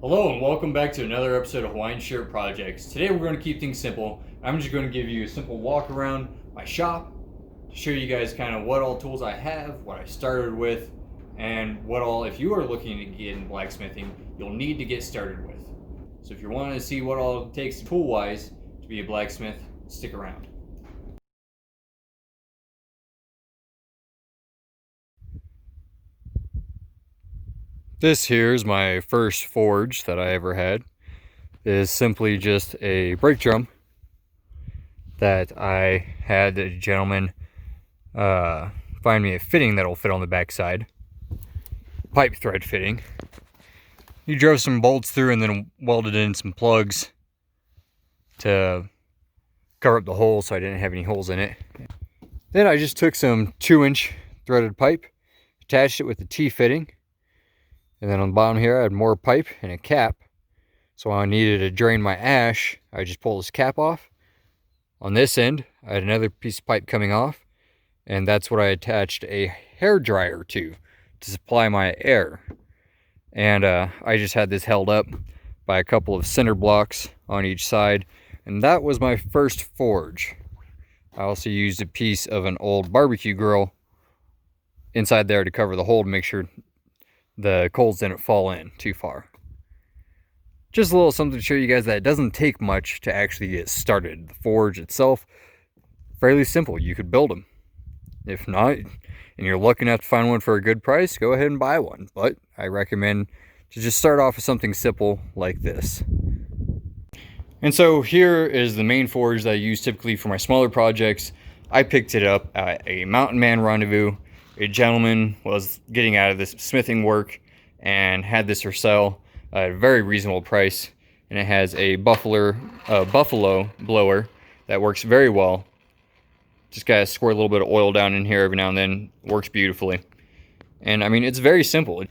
Hello and welcome back to another episode of Hawaiian Shirt Projects. Today we're going to keep things simple. I'm just going to give you a simple walk around my shop to show you guys kind of what all tools I have, what I started with, and what all, if you are looking to get in blacksmithing, you'll need to get started with. So if you're wanting to see what all it takes tool-wise to be a blacksmith, stick around. This here is my first forge that I ever had. It is simply just a brake drum that I had a gentleman find me a fitting that'll fit on the backside. Pipe thread fitting. He drove some bolts through and then welded in some plugs to cover up the hole so I didn't have any holes in it. Then I just took some 2-inch threaded pipe, attached it with the T-fitting, and then on the bottom here I had more pipe and a cap. So when I needed to drain my ash, I just pull this cap off. On this end, I had another piece of pipe coming off, and that's what I attached a hair dryer to supply my air. And I just had this held up by a couple of center blocks on each side, and that was my first forge. I also used a piece of an old barbecue grill inside there to cover the hole to make sure the coals didn't fall in too far. Just a little something to show you guys that it doesn't take much to actually get started. The forge itself, fairly simple. You could build them. If not, and you're lucky enough to find one for a good price, go ahead and buy one. But I recommend to just start off with something simple like this. And so here is the main forge that I use typically for my smaller projects. I picked it up at a Mountain Man rendezvous. A gentleman was getting out of this smithing work and had this for sale at a very reasonable price, and it has a buffalo blower that works very well. Just gotta squirt a little bit of oil down in here every now and then. Works beautifully. And I mean, it's very simple,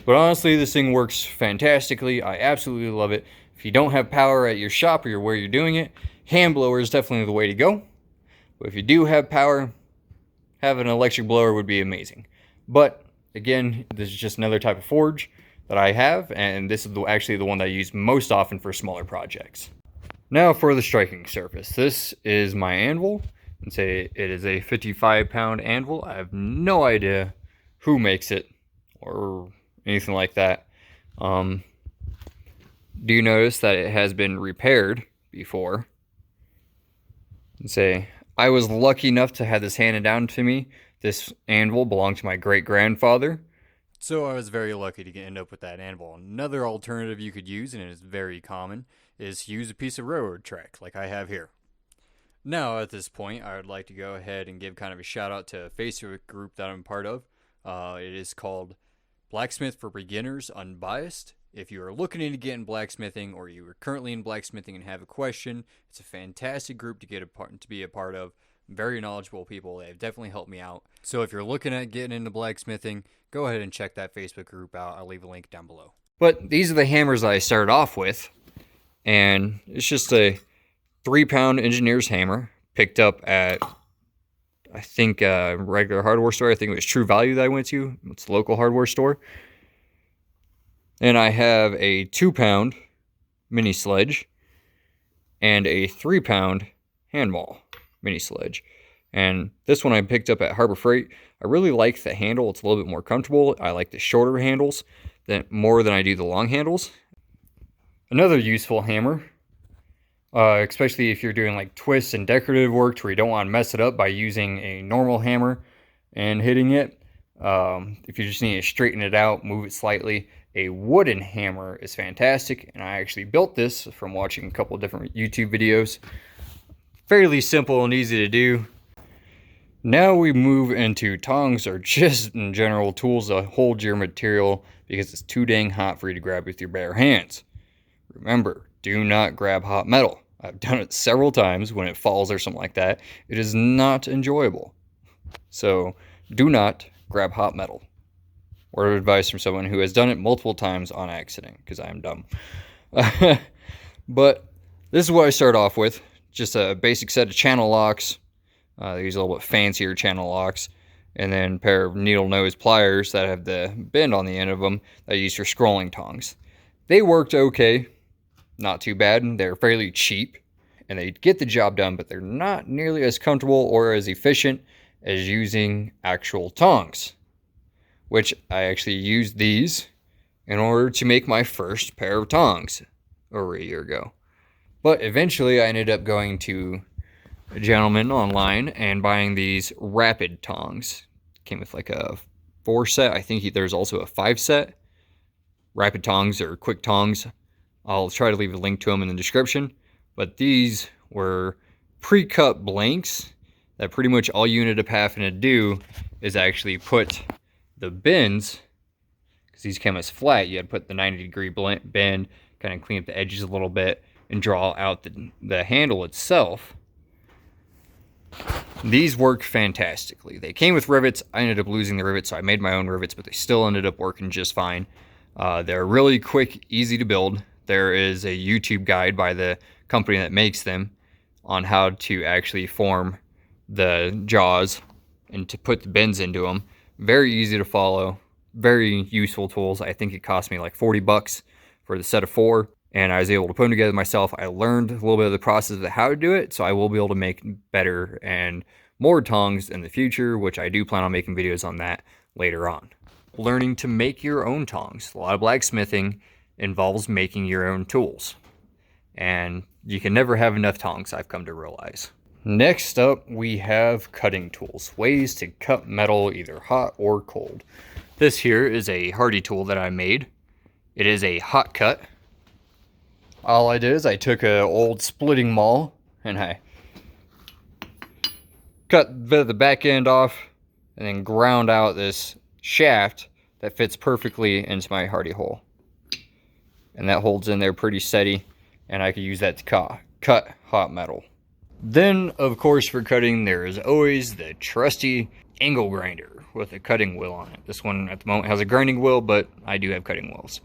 but honestly this thing works fantastically. I absolutely love it. If you don't have power at your shop or where you're doing it, hand blower is definitely the way to go. But if you do have power, having an electric blower would be amazing. But again, this is just another type of forge that I have, and this is actually the one that I use most often for smaller projects. Now for the striking surface. This is my anvil, and say it is a 55-pound anvil. I have no idea who makes it or anything like that. Do you notice that it has been repaired before? And say I was lucky enough to have this handed down to me. This anvil belonged to my great-grandfather. So I was very lucky to end up with that anvil. Another alternative you could use, and it is very common, is to use a piece of railroad track like I have here. Now at this point, I would like to go ahead and give kind of a shout out to a Facebook group that I'm part of. It is called Blacksmith for Beginners Unbiased. If you are looking into getting blacksmithing, or you are currently in blacksmithing and have a question, it's a fantastic group to be a part of. Very knowledgeable people. They've definitely helped me out. So if you're looking at getting into blacksmithing, go ahead and check that Facebook group out. I'll leave a link down below. But these are the hammers that I started off with, and it's just a 3-pound engineer's hammer picked up at, I think, a regular hardware store. I think it was True Value that I went to. It's a local hardware store. And I have a 2-pound mini sledge and a 3-pound hand maul mini sledge. And this one I picked up at Harbor Freight. I really like the handle. It's a little bit more comfortable. I like the shorter handles more than I do the long handles. Another useful hammer, especially if you're doing like twists and decorative work where you don't want to mess it up by using a normal hammer and hitting it. If you just need to straighten it out, move it slightly, a wooden hammer is fantastic. And I actually built this from watching a couple of different YouTube videos. Fairly simple and easy to do. Now we move into tongs, or just in general tools to hold your material because it's too dang hot for you to grab with your bare hands. Remember, do not grab hot metal. I've done it several times when it falls or something like that. It is not enjoyable. So do not grab hot metal. Word of advice from someone who has done it multiple times on accident, because I am dumb. But this is what I start off with. Just a basic set of channel locks. These little bit fancier channel locks. And then a pair of needle nose pliers that have the bend on the end of them that I use for scrolling tongs. They worked okay, not too bad. They're fairly cheap and they get the job done, but they're not nearly as comfortable or as efficient as using actual tongs, which I actually used these in order to make my first pair of tongs over a year ago. But eventually I ended up going to a gentleman online and buying these rapid tongs. Came with like a 4 set. I think there's also a 5 set. Rapid tongs or quick tongs. I'll try to leave a link to them in the description. But these were pre-cut blanks that pretty much all you ended up having to do is actually put the bends, because these came as flat, you had to put the 90-degree bend, kind of clean up the edges a little bit, and draw out the handle itself. These work fantastically. They came with rivets. I ended up losing the rivets, so I made my own rivets, but they still ended up working just fine. They're really quick, easy to build. There is a YouTube guide by the company that makes them on how to actually form the jaws and to put the bends into them. Very easy to follow, very useful tools. I think it cost me like 40 bucks for the set of 4, and I was able to put them together myself. I learned a little bit of the process of how to do it, so I will be able to make better and more tongs in the future, which I do plan on making videos on that later on. Learning to make your own tongs. A lot of blacksmithing involves making your own tools, and you can never have enough tongs, I've come to realize. Next up, we have cutting tools, ways to cut metal either hot or cold. This here is a hardy tool that I made. It is a hot cut. All I did is I took an old splitting maul and I cut a bit of the back end off and then ground out this shaft that fits perfectly into my hardy hole. And that holds in there pretty steady, and I could use that to cut hot metal. Then, of course, for cutting, there is always the trusty angle grinder with a cutting wheel on it. This one at the moment has a grinding wheel, but I do have cutting wheels.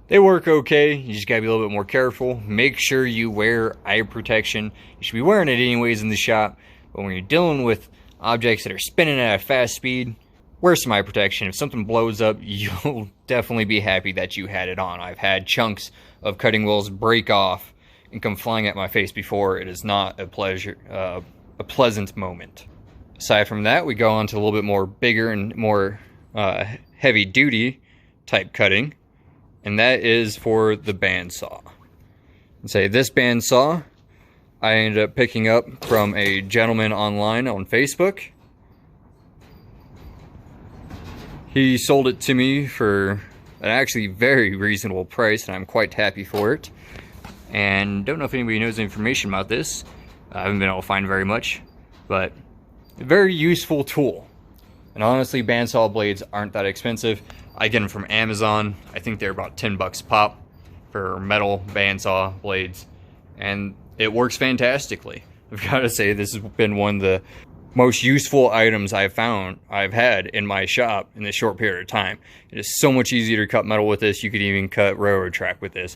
They work okay. You just gotta be a little bit more careful. Make sure you wear eye protection. You should be wearing it anyways in the shop, but when you're dealing with objects that are spinning at a fast speed, wear some eye protection. If something blows up, you'll definitely be happy that you had it on. I've had chunks of cutting wheels break off and come flying at my face before. It is not a pleasant moment. Aside from that, we go on to a little bit more bigger and more heavy duty type cutting, and that is for the bandsaw. This bandsaw I ended up picking up from a gentleman online on Facebook. He sold it to me for an actually very reasonable price, and I'm quite happy for it. And don't know if anybody knows information about this. I haven't been able to find very much, but a very useful tool. And honestly, bandsaw blades aren't that expensive. I get them from Amazon. I think they're about 10 bucks a pop for metal bandsaw blades, and it works fantastically. I've got to say, this has been one of the most useful items I've had in my shop in this short period of time. It is so much easier to cut metal with this. You could even cut railroad track with this.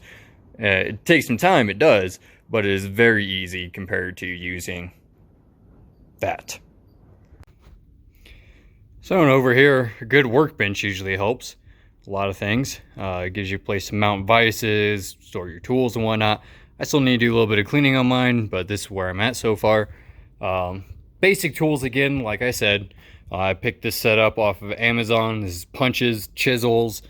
It takes some time, it does, but it is very easy compared to using that. So over here, a good workbench usually helps a lot of things. It gives you a place to mount vices, store your tools and whatnot. I still need to do a little bit of cleaning on mine, but this is where I'm at so far. Basic tools again, like I said. I picked this set up off of Amazon. This is punches, chisels,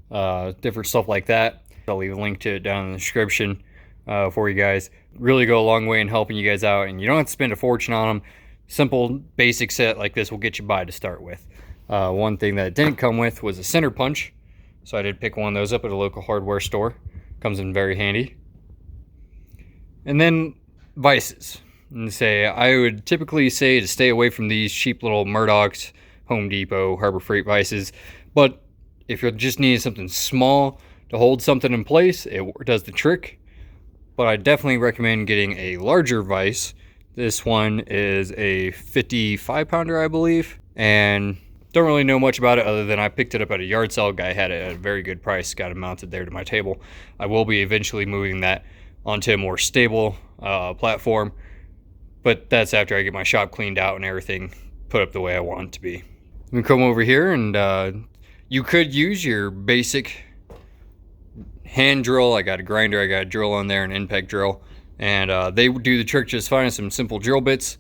different stuff like that. I'll leave a link to it down in the description for you guys. Really go a long way in helping you guys out, and you don't have to spend a fortune on them. Simple basic set like this will get you by to start with. One thing that it didn't come with was a center punch, so I did pick one of those up at a local hardware store. Comes in very handy. And then vices. And I would typically say to stay away from these cheap little Murdoch's, Home Depot, Harbor Freight vices. But if you're just needing something small to hold something in place, it does the trick. But I definitely recommend getting a larger vise. This one is a 55 pounder, I believe. And don't really know much about it other than I picked it up at a yard sale. Guy had it at a very good price, got it mounted there to my table. I will be eventually moving that onto a more stable platform, but that's after I get my shop cleaned out and everything put up the way I want it to be. You can come over here and you could use your basic hand drill, I got a grinder, I got a drill on there, an impact drill, and they do the trick just fine. Some simple drill bits.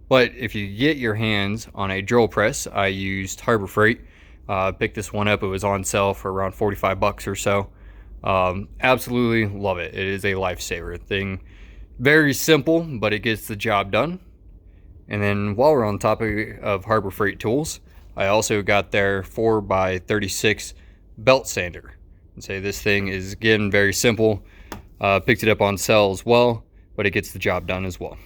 But if you get your hands on a drill press, I used Harbor Freight. Picked this one up. It was on sale for around 45 bucks or so. Absolutely love it. It is a lifesaver thing. Very simple, but it gets the job done. And then while we're on the topic of Harbor Freight tools, I also got their 4x36 belt sander. And say this thing is, again, very simple. Picked it up on sale as well, but it gets the job done as well.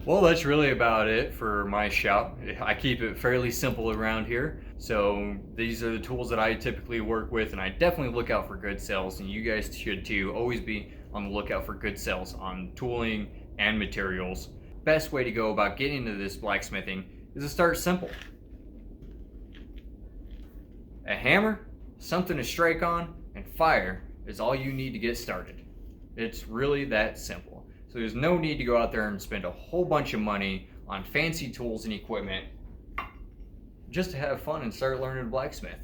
Well, that's really about it for my shop. I keep it fairly simple around here. So these are the tools that I typically work with, and I definitely look out for good sales, and you guys should too. Always be on the lookout for good sales on tooling and materials. Best way to go about getting into this blacksmithing is to start simple. A hammer, something to strike on, and fire is all you need to get started. It's really that simple. So there's no need to go out there and spend a whole bunch of money on fancy tools and equipment just to have fun and start learning to blacksmith.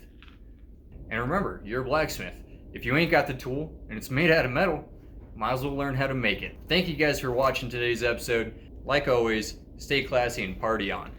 And remember, you're a blacksmith. If you ain't got the tool and it's made out of metal, might as well learn how to make it. Thank you guys for watching today's episode. Like always, stay classy and party on.